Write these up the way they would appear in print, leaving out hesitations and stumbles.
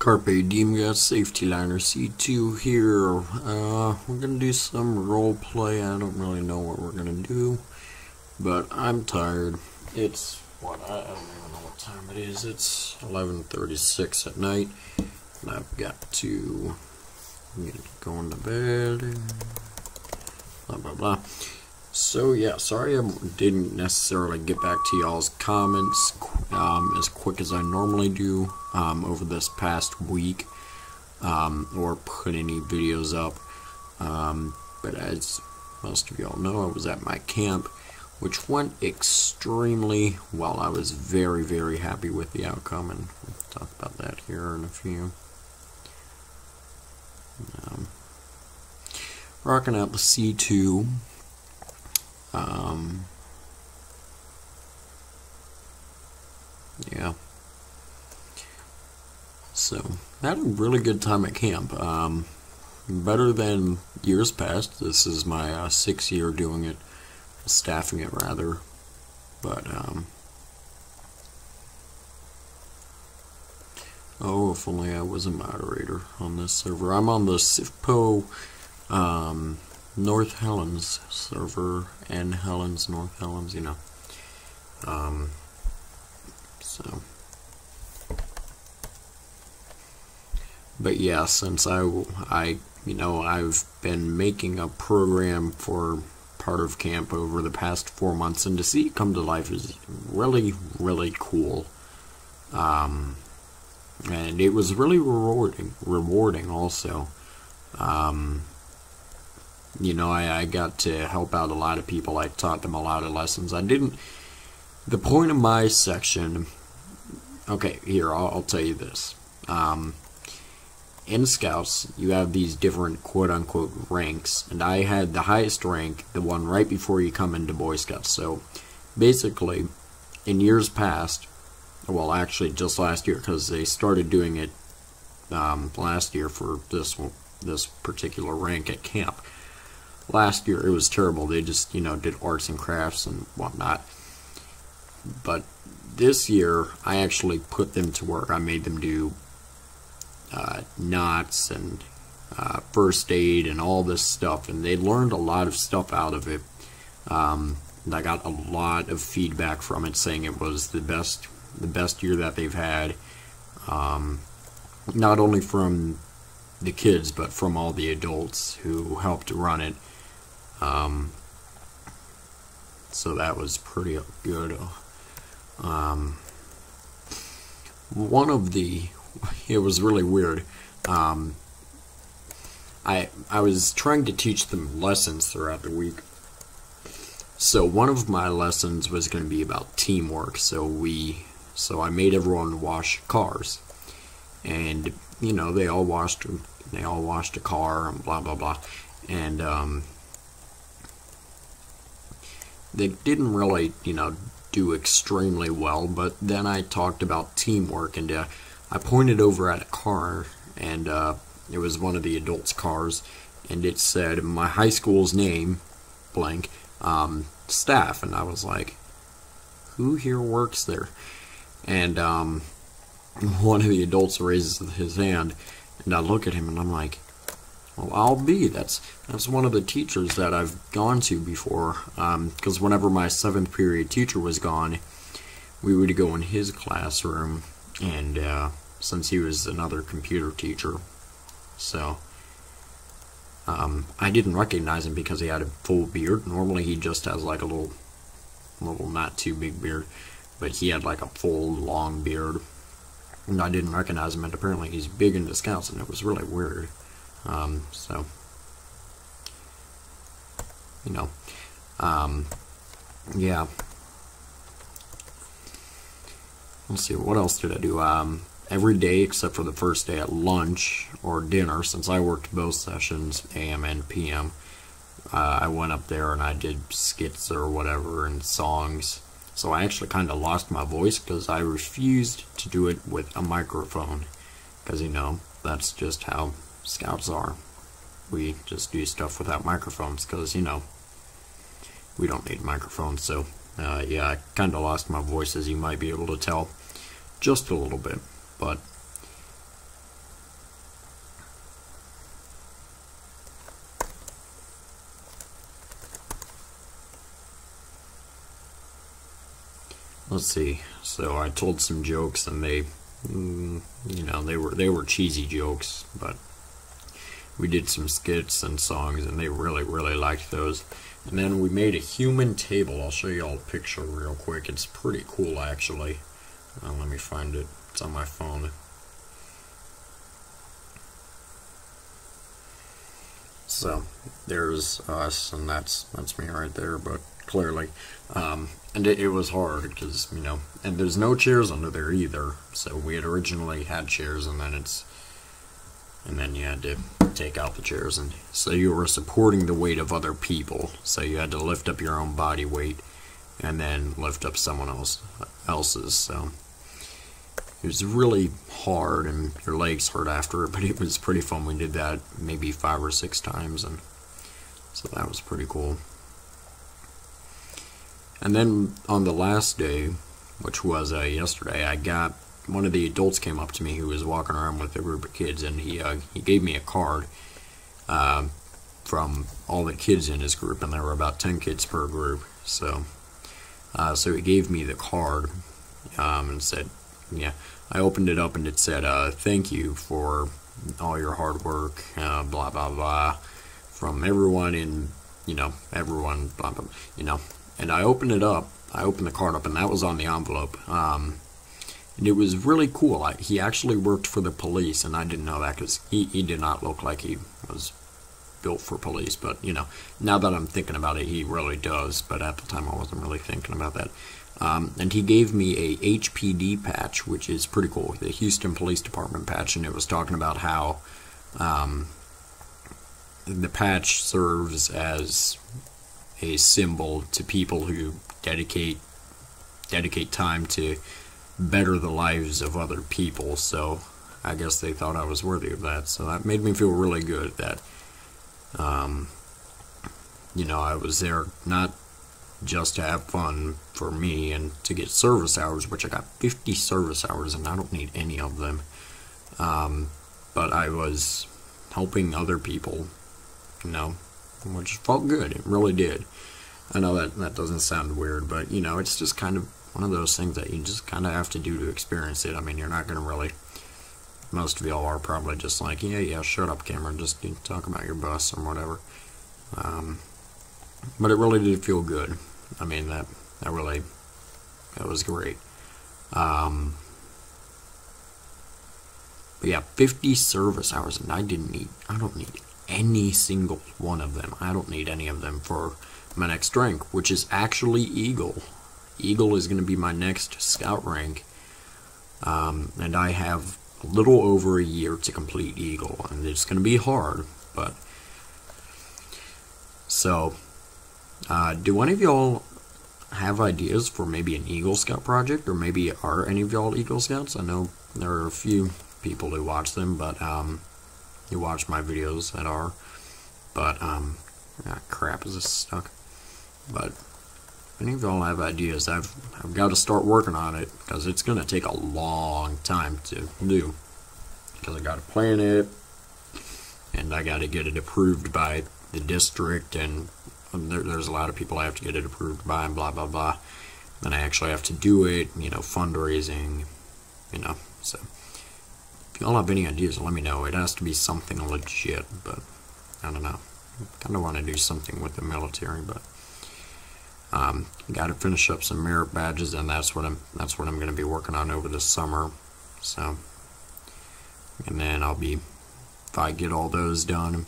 Carpe Diem, got Safety Liner C2 here. We're gonna do some role play. I don't really know what we're gonna do, but I'm tired. It's what I don't even know what time it is. It's 11:36 at night, and I've got to get going to bed. Blah blah blah. So yeah, sorry I didn't necessarily get back to y'all's comments as quick as I normally do over this past week, or put any videos up. But as most of y'all know, I was at my camp, which went extremely well. I was very, very happy with the outcome, and we'll talk about that here in a few. Rocking out the C2. Yeah. So, I had a really good time at camp. Better than years past. This is my 6th year doing it, staffing it rather. But, oh, if only I was a moderator on this server. I'm on the SIFPO, North Helens server, and Helens, North Helens, you know. So, but yeah, since I've been making a program for part of camp over the past 4 months, and to see it come to life is really, really cool. And it was really rewarding also. I got to help out a lot of people. I taught them a lot of lessons. The point of my section, okay, here, I'll tell you this. In Scouts, you have these different quote-unquote ranks, and I had the highest rank, the one right before you come into Boy Scouts. So, basically, in years past, well, actually just last year, because they started doing it last year for this particular rank at camp. Last year, it was terrible. They just, did arts and crafts and whatnot. But this year, I actually put them to work. I made them do knots and first aid and all this stuff, and they learned a lot of stuff out of it. And I got a lot of feedback from it, saying it was the best year that they've had. Not only from the kids, but from all the adults who helped run it. So that was pretty good. It was really weird. I was trying to teach them lessons throughout the week. So one of my lessons was going to be about teamwork. So I made everyone wash cars, and they all washed a car and blah blah blah, and they didn't really do extremely well. But then I talked about teamwork, and I pointed over at a car, and it was one of the adults' cars, and it said my high school's name, blank, staff, and I was like, who here works there? And one of the adults raises his hand, and I look at him, and I'm like, well, I'll be. That's one of the teachers that I've gone to before, because whenever my 7th period teacher was gone, we would go in his classroom, and since he was another computer teacher, so I didn't recognize him because he had a full beard. Normally he just has like a little not too big beard, but he had like a full long beard, and I didn't recognize him, and apparently he's big into Scouts, and it was really weird. So yeah. Let's see, what else did I do? Every day except for the first day at lunch or dinner, since I worked both sessions, AM and PM, I went up there and I did skits or whatever and songs. So I actually kind of lost my voice because I refused to do it with a microphone, because that's just how Scouts are. We just do stuff without microphones because we don't need microphones. So yeah, I kind of lost my voice, as you might be able to tell, just a little bit. But let's see. So I told some jokes, and they, you know, they were cheesy jokes, but we did some skits and songs, and they really liked those. And then we made a human table. I'll show you all a picture real quick. It's pretty cool, actually. Let me find it. It's on my phone. So there's us, and that's me right there. But clearly, and it was hard because, you know, and there's no chairs under there either. So we had originally had chairs, and then you had to take out the chairs, and so you were supporting the weight of other people. So you had to lift up your own body weight, and then lift up someone else's. So it was really hard, and your legs hurt after it, but it was pretty fun. We did that maybe 5 or 6 times, and so that was pretty cool. And then on the last day, which was yesterday, I got one of the adults came up to me who was walking around with a group of kids, and he gave me a card from all the kids in his group, and there were about 10 kids per group. So he gave me the card and said, yeah, I opened it up, and it said, thank you for all your hard work, blah blah blah, from everyone in, you know, everyone, blah blah, you know. And I opened it up, I opened the card up, and that was on the envelope. And it was really cool. He actually worked for the police, and I didn't know that because he did not look like he was built for police. But, you know, now that I'm thinking about it, he really does. But at the time, I wasn't really thinking about that. And he gave me a HPD patch, which is pretty cool, the Houston Police Department patch, and it was talking about how the patch serves as a symbol to people who dedicate time to better the lives of other people. So I guess they thought I was worthy of that. So that made me feel really good that, you know, I was there not just to have fun for me and to get service hours, which I got 50 service hours, and I don't need any of them. But I was helping other people, you know, which felt good. It really did. I know that doesn't sound weird, but, you know, it's just kind of one of those things that you just kind of have to do to experience it. I mean, you're not going to really, most of y'all are probably just like, yeah, shut up, Cameron, just talk about your bus or whatever. But it really did feel good. I mean, that was great. But yeah, 50 service hours, and I don't need any single one of them. I don't need any of them for my next rank, which is actually Eagle. Eagle is going to be my next scout rank, and I have a little over a year to complete Eagle, and it's going to be hard, but so do any of y'all have ideas for maybe an Eagle Scout project, or maybe are any of y'all Eagle Scouts? I know there are a few people who watch them, but who watch my videos that are, but crap, is this stuck? But if any of y'all have ideas, I've got to start working on it, because it's going to take a long time to do, because I got to plan it, and I got to get it approved by the district, and there's a lot of people I have to get it approved by, and blah blah blah. Then I actually have to do it, you know, fundraising, you know. So if y'all have any ideas, let me know. It has to be something legit, but I don't know. I kind of want to do something with the military, but got to finish up some merit badges, and that's what I'm going to be working on over the summer. So, and then if I get all those done,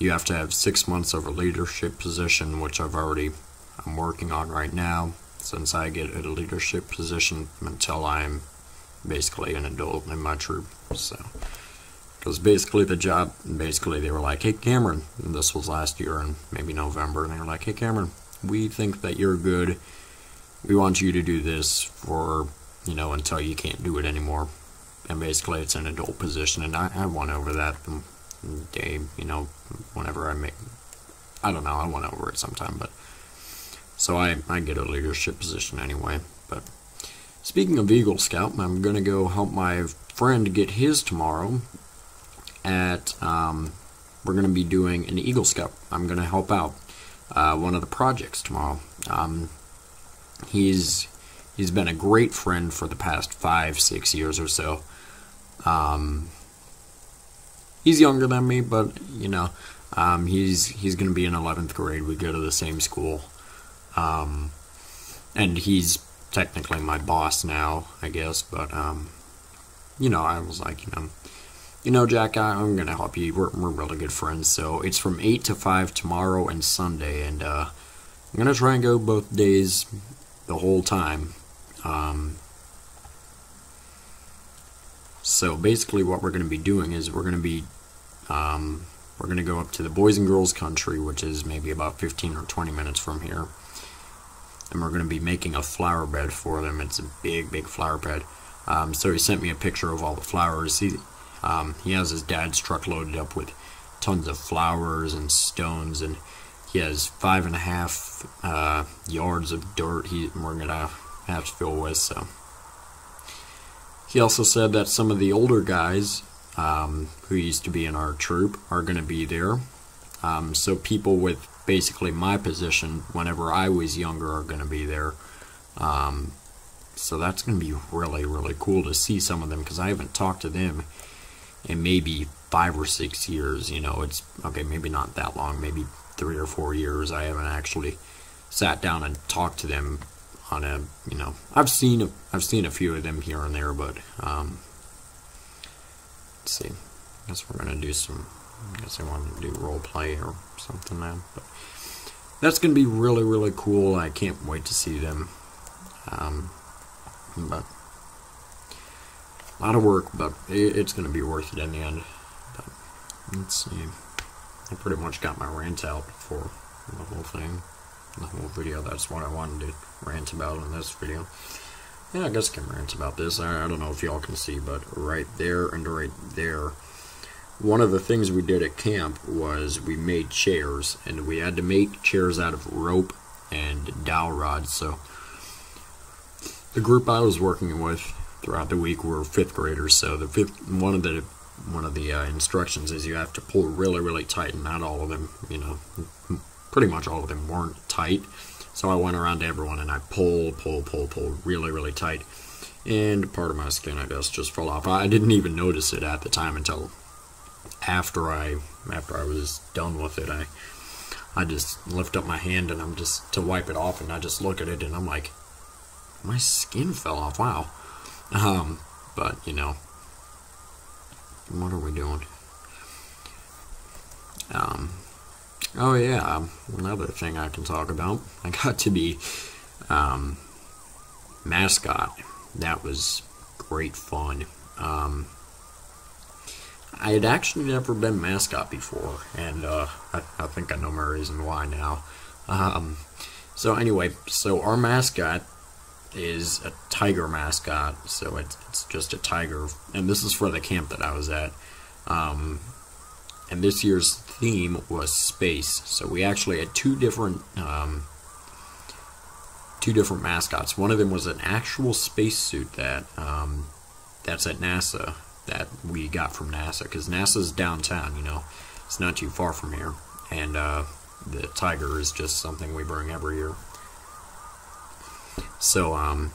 you have to have 6 months of a leadership position, which I'm working on right now, since I get a leadership position until I'm basically an adult in my troop. So, because basically they were like, hey Cameron, and this was last year in maybe November, and they were like, hey Cameron, we think that you're good, we want you to do this for, you know, until you can't do it anymore. And basically it's an adult position, and I won over that day, you know, whenever I don't know, I went over it sometime, but so I get a leadership position anyway. But speaking of Eagle Scout, I'm gonna go help my friend get his tomorrow at we're gonna be doing an Eagle Scout. I'm gonna help out. one of the projects tomorrow. He's been a great friend for the past 5-6 years or so. He's younger than me, but you know, he's going to be in 11th grade. We go to the same school, and he's technically my boss now, I guess. But you know, I was like, Jack, I'm going to help you. We're really good friends. So it's from 8 to 5 tomorrow and Sunday, and I'm going to try and go both days the whole time. So basically what we're going to be doing is we're going to go up to the Boys and Girls Country, which is maybe about 15 or 20 minutes from here. And we're going to be making a flower bed for them. It's a big flower bed. So he sent me a picture of all the flowers. He has his dad's truck loaded up with tons of flowers and stones, and he has 5.5 yards of dirt we're going to have to fill with. So he also said that some of the older guys who used to be in our troop are going to be there. So people with basically my position whenever I was younger are going to be there. So that's going to be really cool to see some of them, because I haven't talked to them in maybe 5 or 6 years. You know, it's okay, maybe not that long, maybe 3 or 4 years. I haven't actually sat down and talked to them on a, I've seen a few of them here and there, but let's see. I guess we're gonna do I guess I wanted to do role play or something now, but that's gonna be really cool. I can't wait to see them. But a lot of work, but it's gonna be worth it in the end. But let's see. I pretty much got my rant out for the whole thing, the whole video. That's what I wanted to rant about in this video. Yeah, I guess I can rant about this. I don't know if y'all can see, but right there and right there, one of the things we did at camp was we made chairs, and we had to make chairs out of rope and dowel rods. So the group I was working with throughout the week were 5th graders. So one of the instructions is you have to pull really tight, and not all of them, pretty much all of them weren't tight. So I went around to everyone and I pulled really tight, and part of my skin, I guess, just fell off. I didn't even notice it at the time until after I was done with it. I just lift up my hand and I'm just to wipe it off, and I just look at it and I'm like, my skin fell off. Wow. But what are we doing? Oh yeah, another thing I can talk about. I got to be mascot. That was great fun. I had actually never been mascot before, and I think I know my reason why now. So anyway, so our mascot is a tiger mascot, so it's just a tiger, and this is for the camp that I was at. And this year's theme was space, so we actually had two different mascots. One of them was an actual spacesuit that's at NASA, that we got from NASA, because NASA's downtown, it's not too far from here, and the tiger is just something we bring every year. So I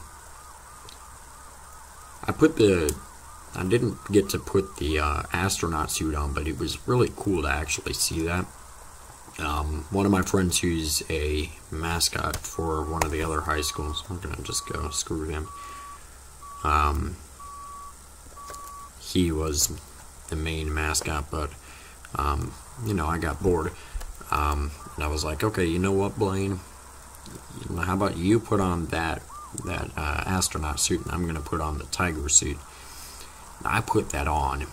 didn't get to put the astronaut suit on, but it was really cool to actually see that. One of my friends who's a mascot for one of the other high schools, I'm gonna just go screw him. He was the main mascot, but I got bored, and I was like, okay, you know what, Blaine? How about you put on that astronaut suit, and I'm gonna put on the tiger suit. I put that on,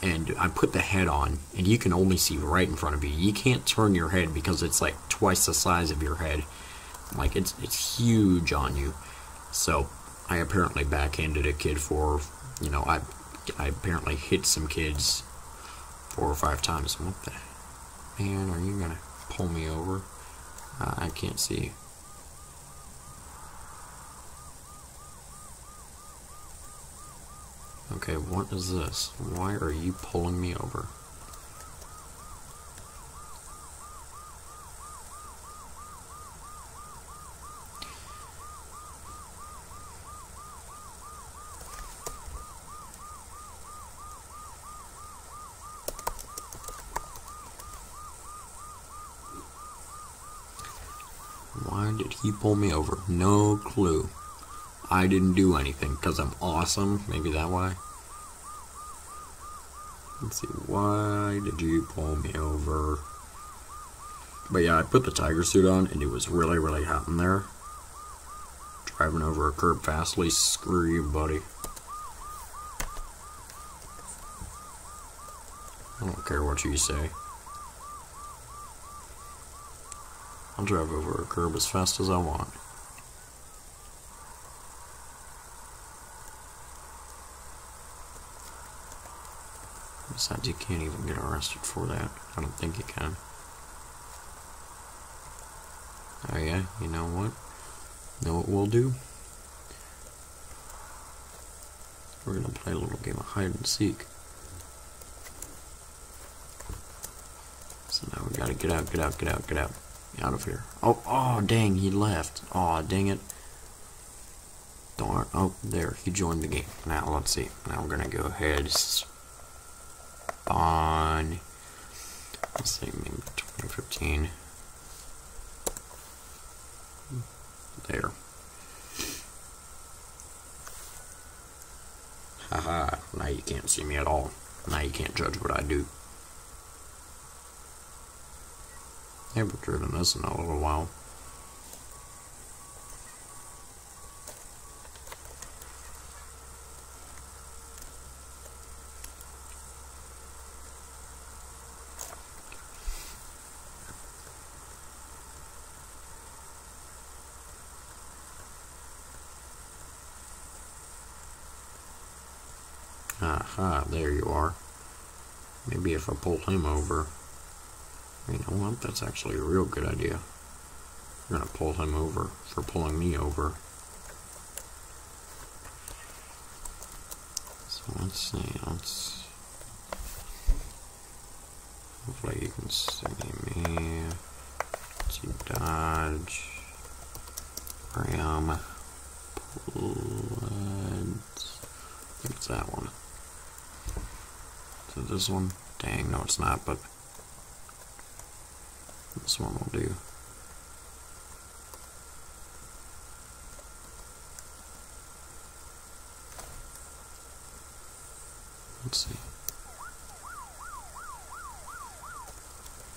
and I put the head on, and you can only see right in front of you. You can't turn your head because it's like twice the size of your head. Like it's huge on you. So I apparently backhanded a kid for, I apparently hit some kids 4 or 5 times. What the man? Are you gonna pull me over? I can't see. Okay, what is this? Why are you pulling me over? did he pull me over? No clue. I didn't do anything because I'm awesome. Maybe that why. Let's see. Why did you pull me over? But yeah, I put the tiger suit on and it was really, really hot in there. Driving over a curb fastly. Screw you, buddy. I don't care what you say. I'll drive over a curb as fast as I want. Besides, you can't even get arrested for that. I don't think you can. Oh yeah, you know what? Know what we'll do? We're gonna play a little game of hide and seek. So now we gotta get out, get out, get out, get out. Out of here. Oh, dang, he left. Oh, dang it. Darn. Oh, there, he joined the game. Now, let's see. Now we're gonna go ahead. Spawn. Let's see, maybe 2015. There. Haha, now you can't see me at all. Now you can't judge what I do. I haven't driven this in a little while. Aha, there you are. Maybe if I pull him over. You know what? That's actually a real good idea. I'm gonna pull him over for pulling me over. So let's see. Hopefully you can see me. Let's see, Dodge, Ram, I think it's that one. So this one? Dang, no it's not, but this one will do. Let's see.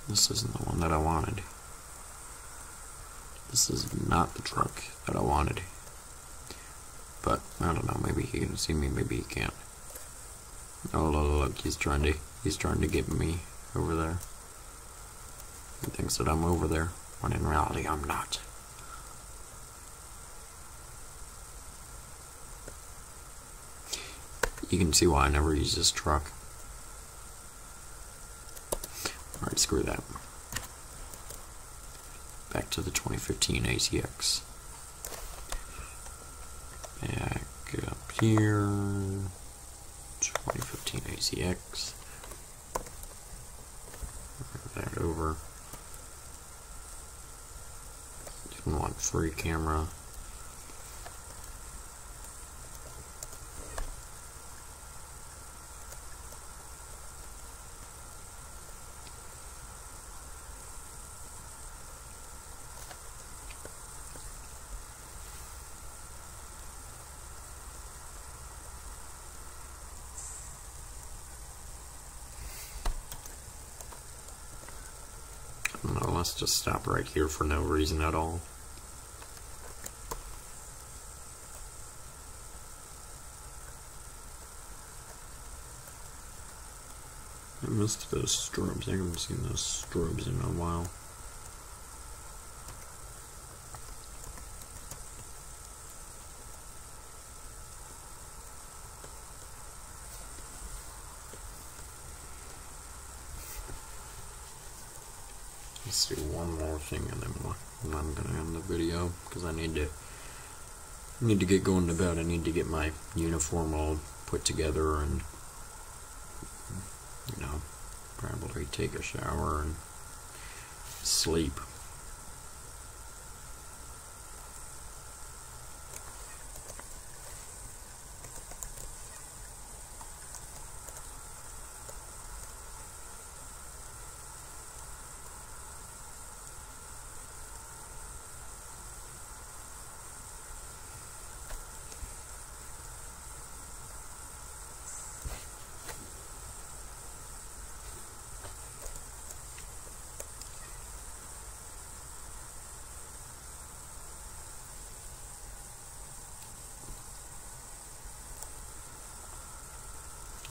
This isn't the one that I wanted. This is not the truck that I wanted. But, I don't know, maybe he can see me, maybe he can't. Oh, look, he's trying to get me over there. He thinks that I'm over there, when in reality I'm not. You can see why I never use this truck. Alright, screw that. Back to the 2015 ACX. Back up here. 2015 ACX. Move that over. Didn't want free camera. No, let's just stop right here for no reason at all. I missed those strobes. I haven't seen those strobes in a while. Let's do one more thing and then I'm gonna end the video because I need to get going to bed. I need to get my uniform all put together and, you know, probably take a shower and sleep.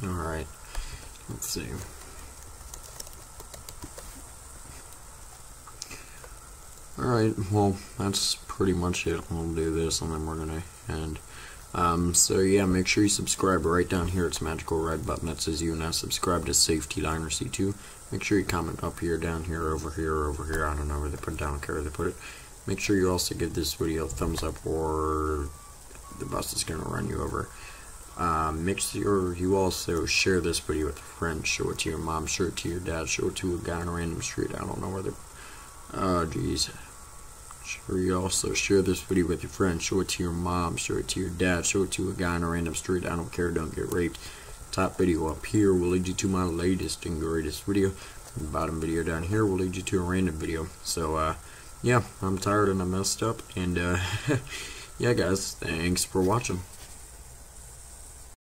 Alright, let's see. Alright, well, that's pretty much it. We'll do this and then we're gonna end. So yeah, make sure you subscribe right down here. It's a magical red button that says you now subscribe to Safety Liner C2. Make sure you comment up here, down here, over here, over here. I don't know where they put it, I don't care where they put it. Make sure you also give this video a thumbs up or the bus is gonna run you over. Make sure you also share this video with a friend. Show it to your mom, show it to your dad, show it to a guy on a random street. I don't know where they're... Oh, jeez. Sure, you also share this video with your friends. Show it to your mom, show it to your dad, show it to a guy on a random street. I don't care, don't get raped. Top video up here will lead you to my latest and greatest video. The bottom video down here will lead you to a random video. So, yeah, I'm tired and I messed up. And, yeah, guys, thanks for watching.